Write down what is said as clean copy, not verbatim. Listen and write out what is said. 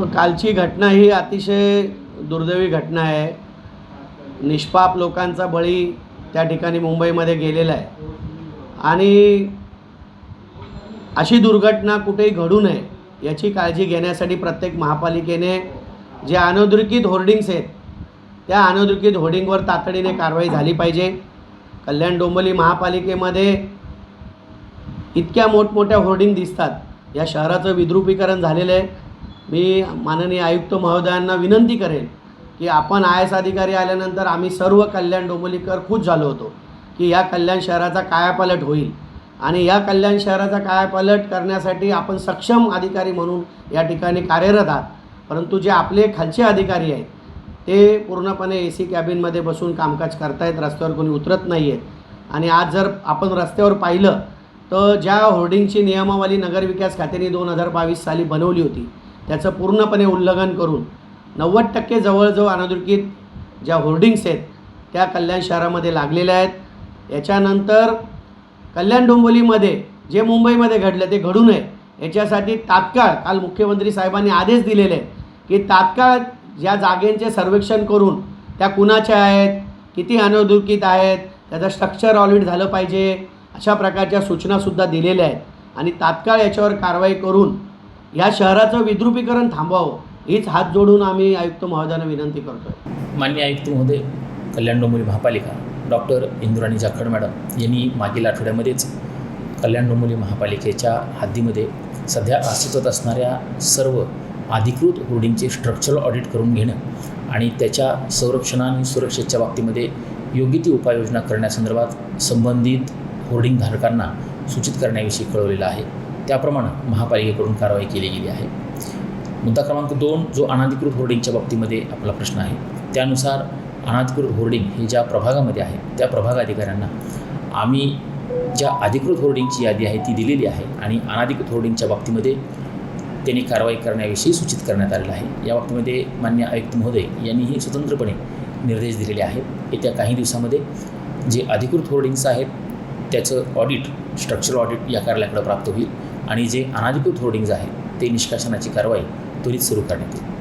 कालची घटना ही अतिशय दुर्दैवी घटना आहे. निष्पाप लोकांचा बळी त्या ठिकाणी मुंबईमध्ये गेलेला आहे आणि अशी दुर्घटना कुठेही घडू नये याची काळजी घेण्यासाठी प्रत्येक महापालिकेने जे अनधिकृत होर्डिंग्स आहेत त्या अनधिकृत होर्डिंगवर तातडीने कारवाई झाली पाहिजे. कल्याण डोंबिवली महापालिकेमध्ये इतक्या मोठमोठ्या होर्डिंग दिसतात. या शहराचं विद्रुपीकरण झालेलं आहे. मी माननीय आयुक्त महोदयांना विनंती करेन की आपण IAS अधिकारी आल्यानंतर आम्ही सर्व कल्याण डोंबिवलीकर खुश झालो होतो की या कल्याण शहराचा कायापालट होईल आणि या कल्याण शहराचा कायापालट करण्यासाठी आपण सक्षम अधिकारी म्हणून या ठिकाणी कार्यरत आहात. परंतु जे आपले खालचे अधिकारी आहेत ते पूर्णपणे AC कॅबिनमध्ये बसून कामकाज करतायत, रस्त्यावर कोणी उतरत नाही आहेत. आणि आज जर आपण रस्त्यावर पाहिलं तर ज्या होर्डिंगची नियमावली नगरविकास खात्याने 2022 साली बनवली होती त्याचं पूर्णपणे उल्लंघन करून 90% जवळजवळ अनधिकृत ज्या होर्डिंग्स आहेत त्या कल्याण शहरामध्ये लागलेल्या आहेत. याच्यानंतर कल्याण डोंबिवलीमध्ये जे मुंबईमध्ये घडलं ते घडू नये याच्यासाठी तात्काळ काल मुख्यमंत्री साहेबांनी आदेश दिलेले आहेत की तात्काळ ज्या जागेंचे सर्वेक्षण करून त्या कुणाच्या आहेत, किती अनधिकृत आहेत, त्याचं स्ट्रक्चर ऑडिट झालं पाहिजे, अशा प्रकारच्या सूचनासुद्धा दिलेल्या आहेत आणि तात्काळ याच्यावर कारवाई करून या शहराचं विद्रुपीकरण थांबवावं हीच हात जोडून आम्ही आयुक्त महोदयांना विनंती करतो आहे. माननीय आयुक्त महोदय, कल्याण डोंबिवली महापालिका डॉक्टर इंदुराणी जाखड मॅडम यांनी मागील आठवड्यामध्येच कल्याण डोंबिवली महापालिकेच्या हद्दीमध्ये सध्या अस्तित्वात असणाऱ्या सर्व अधिकृत होर्डिंगचे स्ट्रक्चरल ऑडिट करून घेणं आणि त्याच्या संरक्षण आणि सुरक्षेच्या बाबतीमध्ये योग्य ती उपाययोजना करण्यासंदर्भात संबंधित होर्डिंग धारकांना सूचित करण्याविषयी कळवलेलं आहे. त्याप्रमाणे महापालिकेकडून कारवाई केली गेली आहे. मुद्दा क्रमांक 2 जो अनधिकृत होर्डिंगच्या बाबतीमध्ये आपला प्रश्न आहे त्यानुसार अनधिकृत होर्डिंग हे ज्या प्रभागामध्ये आहे त्या प्रभाग अधिकाऱ्यांना आम्ही ज्या अधिकृत होर्डिंगची यादी आहे ती दिलेली आहे आणि अनधिकृत होर्डिंगच्या बाबतीमध्ये त्यांनी कारवाई करण्याविषयी सूचित करण्यात आलेलं आहे. या बाबतीमध्ये माननीय आयुक्त महोदय यांनीही स्वतंत्रपणे निर्देश दिलेले आहेत. येत्या काही दिवसामध्ये जे अधिकृत होर्डिंग्स आहेत त्याचं ऑडिट, स्ट्रक्चरल ऑडिट या कार्यालयाकडे प्राप्त होईल आणि जे अनधिकृत होर्डिंग्ज आहेत ते निष्कासनाची कारवाई त्वरित सुरू करण्यात येईल.